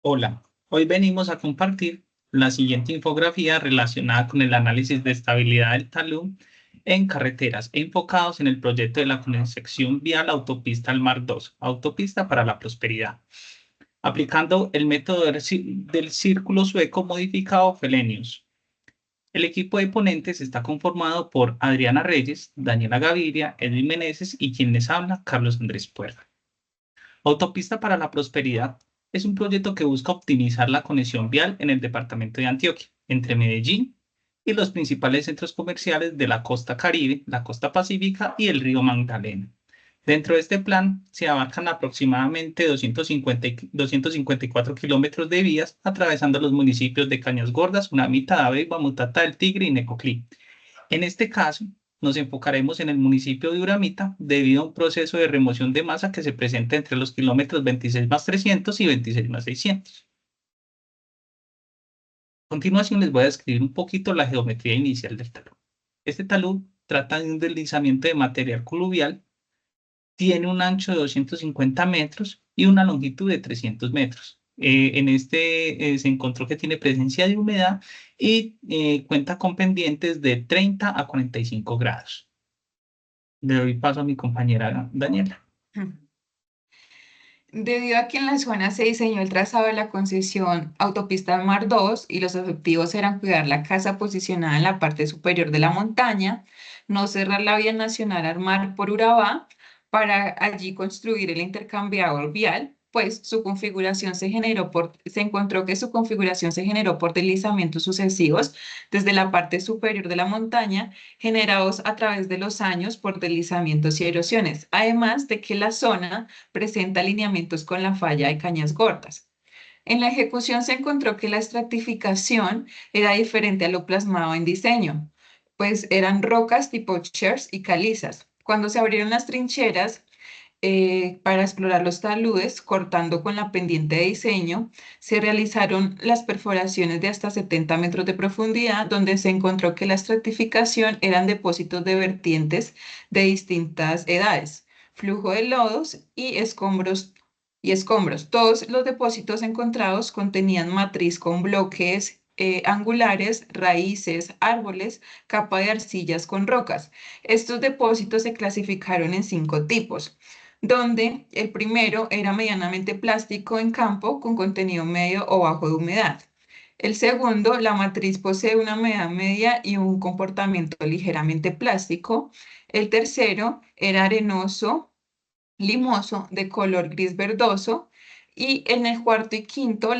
Hola, hoy venimos a compartir la siguiente infografía relacionada con el análisis de estabilidad del talud en carreteras enfocados en el proyecto de la conexión vial Autopista al Mar 2, Autopista para la Prosperidad, aplicando el método del círculo sueco modificado Felenius. El equipo de ponentes está conformado por Adriana Reyes, Daniela Gaviria, Edwin Meneses y quien les habla, Carlos Andrés Puerta. Autopista para la Prosperidad es un proyecto que busca optimizar la conexión vial en el departamento de Antioquia, entre Medellín y los principales centros comerciales de la costa Caribe, la costa Pacífica y el río Magdalena. Dentro de este plan se abarcan aproximadamente 254 kilómetros de vías atravesando los municipios de Cañas Gordas, Unamita, Abegua, Mutatá, El Tigre y Necoclí. En este caso, nos enfocaremos en el municipio de Uramita debido a un proceso de remoción de masa que se presenta entre los kilómetros 26 más 300 y 26 más 600. A continuación les voy a describir un poquito la geometría inicial del talud. Este talud trata de un deslizamiento de material coluvial, tiene un ancho de 250 metros y una longitud de 300 metros. Se encontró que tiene presencia de humedad y cuenta con pendientes de 30 a 45 grados. Le doy paso a mi compañera Daniela. Debido a que en la zona se diseñó el trazado de la concesión Autopista Mar 2 y los objetivos eran cuidar la casa posicionada en la parte superior de la montaña, no cerrar la vía nacional al mar por Urabá para allí construir el intercambiador vial, pues se encontró que su configuración se generó por deslizamientos sucesivos desde la parte superior de la montaña generados a través de los años por deslizamientos y erosiones, además de que la zona presenta alineamientos con la falla de Cañas Gordas. En la ejecución se encontró que la estratificación era diferente a lo plasmado en diseño, pues eran rocas tipo shers y calizas. Cuando se abrieron las trincheras, para explorar los taludes, cortando con la pendiente de diseño, se realizaron las perforaciones de hasta 70 metros de profundidad, donde se encontró que la estratificación eran depósitos de vertientes de distintas edades, flujo de lodos y escombros. Todos los depósitos encontrados contenían matriz con bloques angulares, raíces, árboles, capa de arcillas con rocas. Estos depósitos se clasificaron en 5 tipos, donde el primero era medianamente plástico en campo con contenido medio o bajo de humedad. El segundo, la matriz posee una humedad media y un comportamiento ligeramente plástico. El tercero era arenoso, limoso, de color gris verdoso. Y en el cuarto y quinto,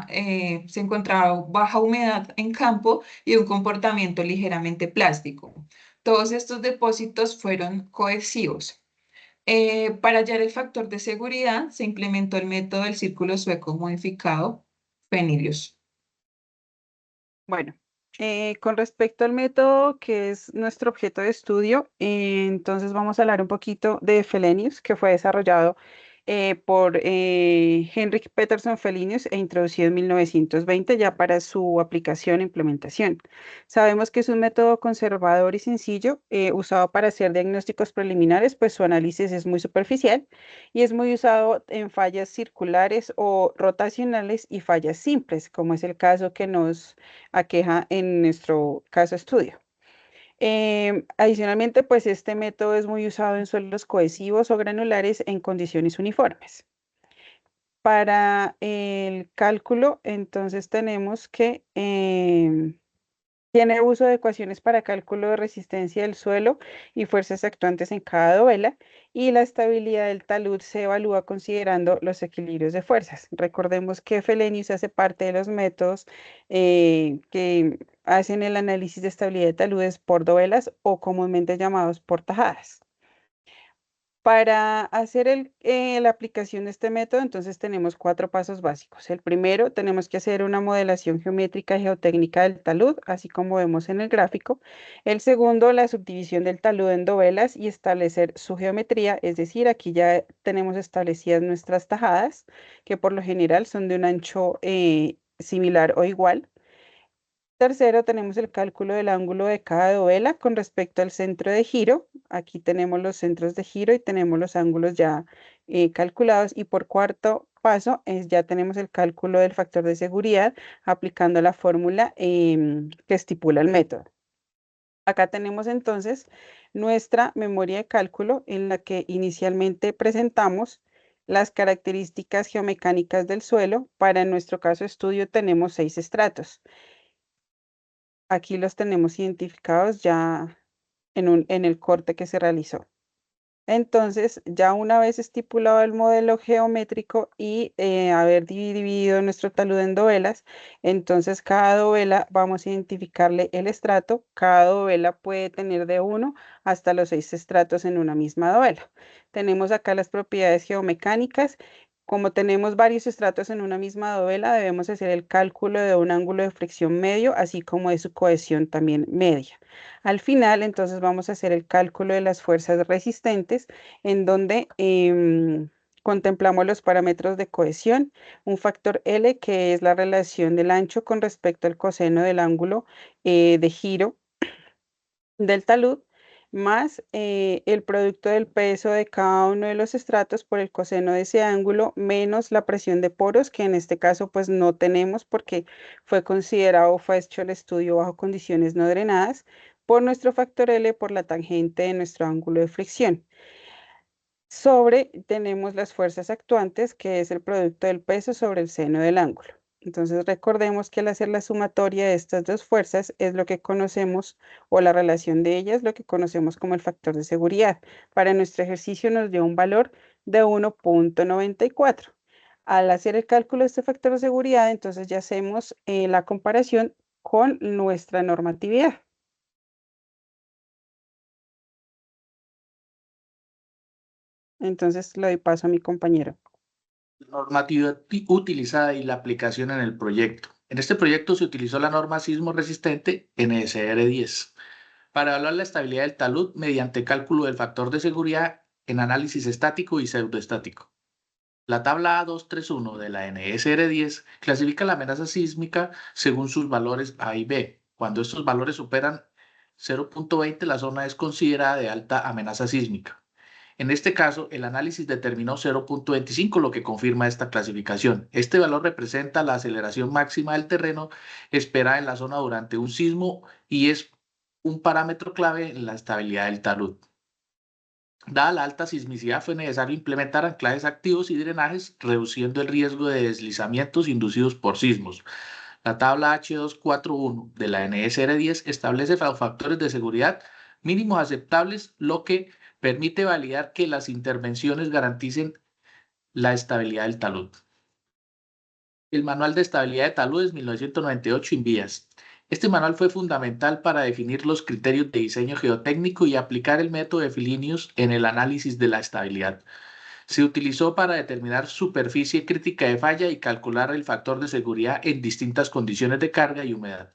se encontraba baja humedad en campo y un comportamiento ligeramente plástico. Todos estos depósitos fueron cohesivos. Para hallar el factor de seguridad, se implementó el método del círculo sueco modificado, Fenilius. Bueno, con respecto al método que es nuestro objeto de estudio, entonces vamos a hablar un poquito de Felenius, que fue desarrollado por Henrik Peterson Felinius e introducido en 1920 ya para su aplicación e implementación. Sabemos que es un método conservador y sencillo, usado para hacer diagnósticos preliminares, pues su análisis es muy superficial y es muy usado en fallas circulares o rotacionales y fallas simples, como es el caso que nos aqueja en nuestro caso estudio. Adicionalmente, pues este método es muy usado en suelos cohesivos o granulares en condiciones uniformes. Para el cálculo, entonces tenemos que tiene uso de ecuaciones para cálculo de resistencia del suelo y fuerzas actuantes en cada dovela, y la estabilidad del talud se evalúa considerando los equilibrios de fuerzas. Recordemos que Felenius hace parte de los métodos que hacen el análisis de estabilidad de taludes por dovelas o comúnmente llamados por tajadas. Para hacer la aplicación de este método, entonces tenemos 4 pasos básicos. El primero, tenemos que hacer una modelación geométrica y geotécnica del talud, así como vemos en el gráfico. El segundo, la subdivisión del talud en dovelas y establecer su geometría, es decir, aquí ya tenemos establecidas nuestras tajadas, que por lo general son de un ancho similar o igual. Tercero, tenemos el cálculo del ángulo de cada dovela con respecto al centro de giro. Aquí tenemos los centros de giro y tenemos los ángulos ya calculados. Y por cuarto, paso ya tenemos el cálculo del factor de seguridad aplicando la fórmula que estipula el método. Acá tenemos entonces nuestra memoria de cálculo en la que inicialmente presentamos las características geomecánicas del suelo. Para nuestro caso de estudio tenemos 6 estratos. Aquí los tenemos identificados ya en el corte que se realizó. Entonces, ya una vez estipulado el modelo geométrico y haber dividido nuestro talud en dovelas, entonces cada dovela vamos a identificarle el estrato. Cada dovela puede tener de 1 hasta los 6 estratos en una misma dovela. Tenemos acá las propiedades geomecánicas. Como tenemos varios estratos en una misma dovela, debemos hacer el cálculo de un ángulo de fricción medio, así como de su cohesión también media. Al final, entonces, vamos a hacer el cálculo de las fuerzas resistentes, en donde contemplamos los parámetros de cohesión, un factor L, que es la relación del ancho con respecto al coseno del ángulo de giro del talud, más el producto del peso de cada uno de los estratos por el coseno de ese ángulo, menos la presión de poros, que en este caso pues no tenemos porque fue considerado, fue hecho el estudio bajo condiciones no drenadas, por nuestro factor L por la tangente de nuestro ángulo de fricción. Tenemos las fuerzas actuantes, que es el producto del peso sobre el seno del ángulo. Entonces recordemos que al hacer la sumatoria de estas dos fuerzas es lo que conocemos, o la relación de ellas, lo que conocemos como el factor de seguridad. Para nuestro ejercicio nos dio un valor de 1.94. Al hacer el cálculo de este factor de seguridad, entonces ya hacemos la comparación con nuestra normatividad. Entonces le doy paso a mi compañero. Normativa utilizada y la aplicación en el proyecto. En este proyecto se utilizó la norma sismo resistente NSR 10 para evaluar la estabilidad del talud mediante cálculo del factor de seguridad en análisis estático y pseudoestático. La tabla A231 de la NSR 10 clasifica la amenaza sísmica según sus valores A y B. Cuando estos valores superan 0.20, la zona es considerada de alta amenaza sísmica. En este caso, el análisis determinó 0.25, lo que confirma esta clasificación. Este valor representa la aceleración máxima del terreno esperada en la zona durante un sismo y es un parámetro clave en la estabilidad del talud. Dada la alta sismicidad, fue necesario implementar anclajes activos y drenajes, reduciendo el riesgo de deslizamientos inducidos por sismos. La tabla H241 de la NSR 10 establece los factores de seguridad mínimos aceptables, lo que permite validar que las intervenciones garanticen la estabilidad del talud. El Manual de Estabilidad de Taludes 1998 INVIAS. Este manual fue fundamental para definir los criterios de diseño geotécnico y aplicar el método de Fillenius en el análisis de la estabilidad. Se utilizó para determinar superficie crítica de falla y calcular el factor de seguridad en distintas condiciones de carga y humedad.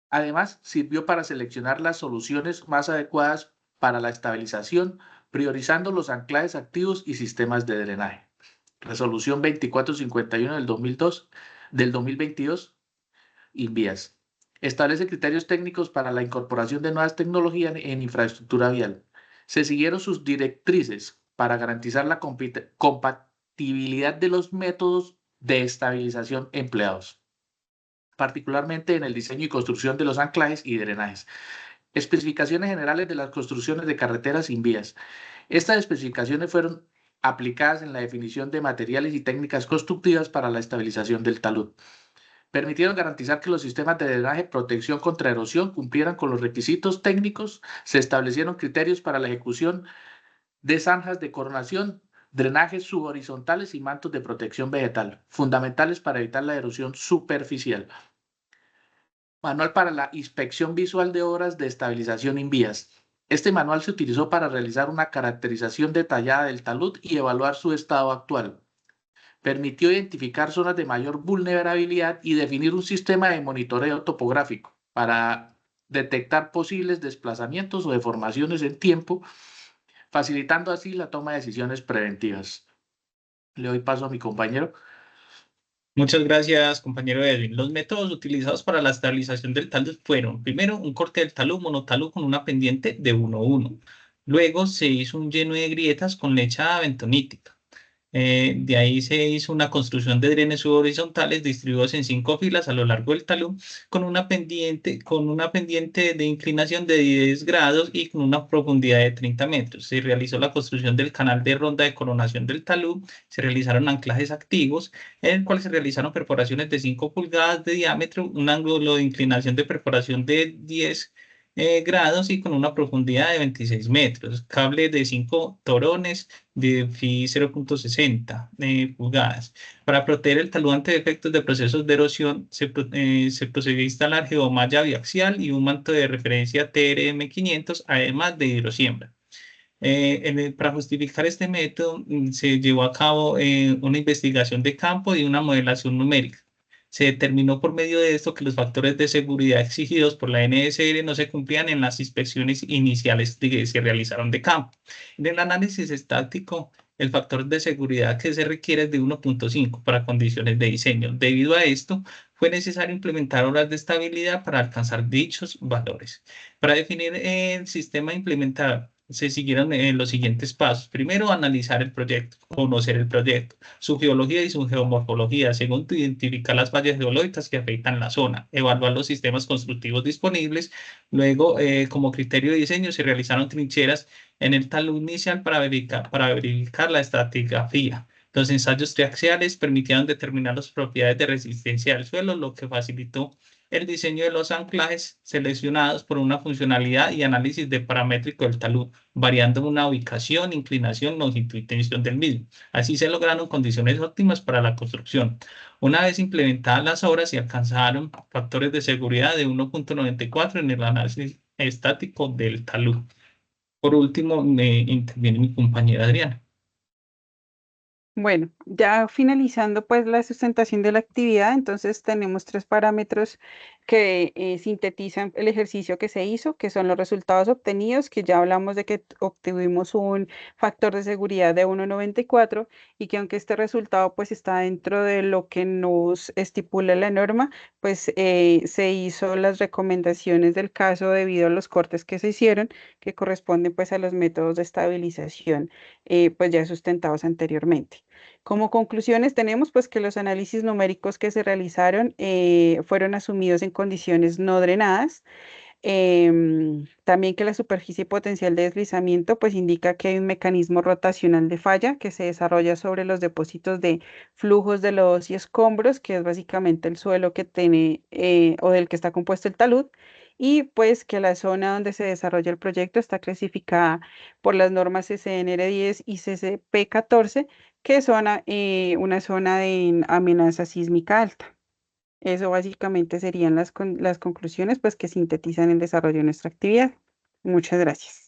Además, sirvió para seleccionar las soluciones más adecuadas para la estabilización, priorizando los anclajes activos y sistemas de drenaje. Resolución 2451 del 2022, INVIAS. Establece criterios técnicos para la incorporación de nuevas tecnologías en infraestructura vial. Se siguieron sus directrices para garantizar la compatibilidad de los métodos de estabilización empleados, particularmente en el diseño y construcción de los anclajes y drenajes. Especificaciones generales de las construcciones de carreteras sin vías. Estas especificaciones fueron aplicadas en la definición de materiales y técnicas constructivas para la estabilización del talud. Permitieron garantizar que los sistemas de drenaje, protección contra erosión cumplieran con los requisitos técnicos. Se establecieron criterios para la ejecución de zanjas de coronación, drenajes subhorizontales y mantos de protección vegetal, fundamentales para evitar la erosión superficial. Manual para la inspección visual de obras de estabilización en vías. Este manual se utilizó para realizar una caracterización detallada del talud y evaluar su estado actual. Permitió identificar zonas de mayor vulnerabilidad y definir un sistema de monitoreo topográfico para detectar posibles desplazamientos o deformaciones en tiempo, facilitando así la toma de decisiones preventivas. Le doy paso a mi compañero. Muchas gracias, compañero Edwin. Los métodos utilizados para la estabilización del talud fueron, primero, un corte del talud monotalud con una pendiente de 1:1. Luego se hizo un lleno de grietas con lechada bentonítica. De ahí se hizo una construcción de drenes subhorizontales distribuidos en 5 filas a lo largo del talud con una pendiente de inclinación de 10 grados y con una profundidad de 30 metros. Se realizó la construcción del canal de ronda de coronación del talud, se realizaron anclajes activos, en el cual se realizaron perforaciones de 5 pulgadas de diámetro, un ángulo de inclinación de perforación de 10 grados y con una profundidad de 26 metros, cable de 5 torones de FI 0.60 pulgadas. Para proteger el talud ante efectos de procesos de erosión, se procedió a instalar geomalla biaxial y un manto de referencia TRM 500, además de hidrosiembra. Para justificar este método, se llevó a cabo una investigación de campo y una modelación numérica. Se determinó por medio de esto que los factores de seguridad exigidos por la NSR no se cumplían en las inspecciones iniciales que se realizaron de campo. En el análisis estático, el factor de seguridad que se requiere es de 1.5 para condiciones de diseño. Debido a esto, fue necesario implementar horas de estabilidad para alcanzar dichos valores. Para definir el sistema a implementar, se siguieron los siguientes pasos. Primero, analizar el proyecto, conocer el proyecto, su geología y su geomorfología. Segundo, identificar las fallas geológicas que afectan la zona, evaluar los sistemas constructivos disponibles. Luego, como criterio de diseño, se realizaron trincheras en el talud inicial para verificar la estratigrafía. Los ensayos triaxiales permitieron determinar las propiedades de resistencia del suelo, lo que facilitó el diseño de los anclajes seleccionados por una funcionalidad y análisis de paramétrico del talud, variando una ubicación, inclinación, longitud y tensión del mismo. Así se lograron condiciones óptimas para la construcción. Una vez implementadas las obras, se alcanzaron factores de seguridad de 1.94 en el análisis estático del talud. Por último, me interviene mi compañera Adriana. Bueno, ya finalizando pues la sustentación de la actividad, entonces tenemos 3 parámetros que sintetizan el ejercicio que se hizo, que son los resultados obtenidos, que ya hablamos de que obtuvimos un factor de seguridad de 1.94 y que aunque este resultado pues está dentro de lo que nos estipula la norma, pues se hizo las recomendaciones del caso debido a los cortes que se hicieron, que corresponden pues a los métodos de estabilización pues ya sustentados anteriormente. Como conclusiones tenemos pues que los análisis numéricos que se realizaron fueron asumidos en condiciones no drenadas. También que la superficie potencial de deslizamiento pues indica que hay un mecanismo rotacional de falla que se desarrolla sobre los depósitos de flujos de lodos y escombros, que es básicamente el suelo que tiene o del que está compuesto el talud, y pues que la zona donde se desarrolla el proyecto está clasificada por las normas CCNR10 y CCP14, que son una zona de amenaza sísmica alta. Eso básicamente serían las conclusiones pues, que sintetizan el desarrollo de nuestra actividad. Muchas gracias.